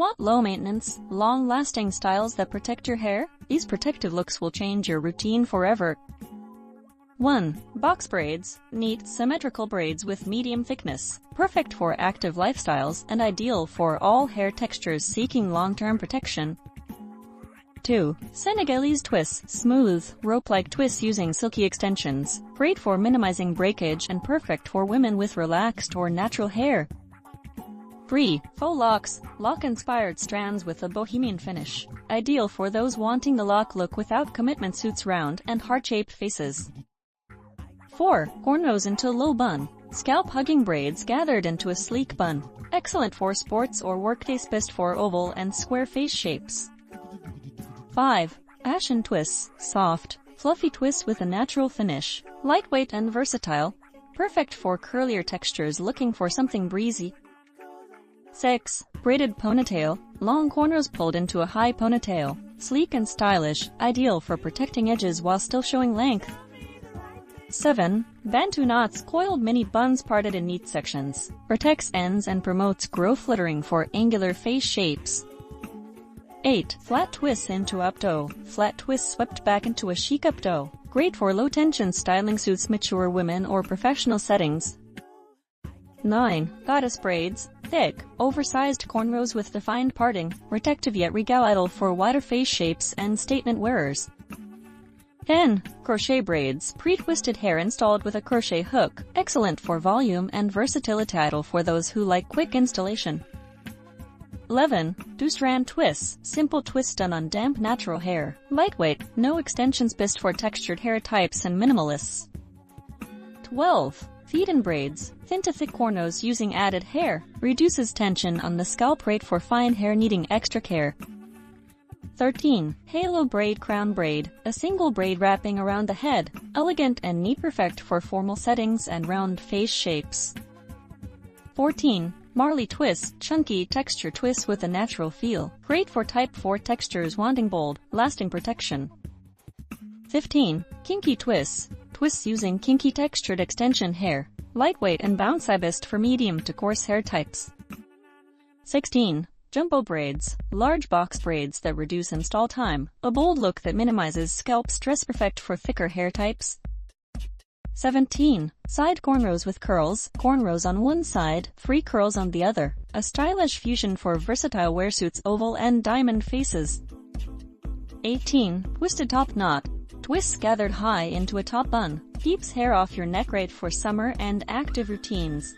Want low-maintenance, long-lasting styles that protect your hair? These protective looks will change your routine forever. 1. Box braids. Neat, symmetrical braids with medium thickness. Perfect for active lifestyles and ideal for all hair textures seeking long-term protection. 2. Senegalese Twists. Smooth, rope-like twists using silky extensions. Great for minimizing breakage and perfect for women with relaxed or natural hair. 3. Faux Locs. Lock-inspired strands with a bohemian finish. Ideal for those wanting the lock look without commitment. Suits round and heart-shaped faces. 4. Cornrows into low bun. Scalp-hugging braids gathered into a sleek bun. Excellent for sports or workdays. Best for oval and square face shapes. 5. Ashen Twists. Soft, fluffy twists with a natural finish. Lightweight and versatile. Perfect for curlier textures looking for something breezy. 6. Braided Ponytail. Long cornrows pulled into a high ponytail. Sleek and stylish, ideal for protecting edges while still showing length. 7. Bantu Knots. Coiled mini buns parted in neat sections. Protects ends and promotes grow fluttering for angular face shapes. 8. Flat twists into Updo. Flat twists swept back into a chic Updo. Great for low-tension styling. Suits mature women or professional settings. 9. Goddess braids. Thick, oversized cornrows with defined parting. Protective yet regal, ideal for wider face shapes and statement wearers. 10. Crochet braids. Pre-twisted hair installed with a crochet hook. Excellent for volume and versatility, ideal for those who like quick installation. 11. Two-Strand Twists. Simple twist done on damp natural hair. Lightweight, no extensions. Best for textured hair types and minimalists. 12. Feed-in braids. Thin to thick cornrows using added hair. Reduces tension on the scalp. Great for fine hair needing extra care. 13. Halo braid crown braid. A single braid wrapping around the head. Elegant and neat, perfect for formal settings and round face shapes. 14. Marley Twists. Chunky texture twists with a natural feel. Great for type 4 textures wanting bold, lasting protection. 15. Kinky Twists. Twists using kinky textured extension hair. Lightweight and bouncy, best for medium to coarse hair types. 16. Jumbo braids. Large box braids that reduce install time. A bold look that minimizes scalp stress. Perfect for thicker hair types. 17. Side cornrows with curls. Cornrows on one side, free curls on the other. A stylish fusion for versatile wear. Suits oval and diamond faces. 18. Twisted top knot. Twists gathered high into a top bun. Keeps hair off your neck. Great for summer and active routines.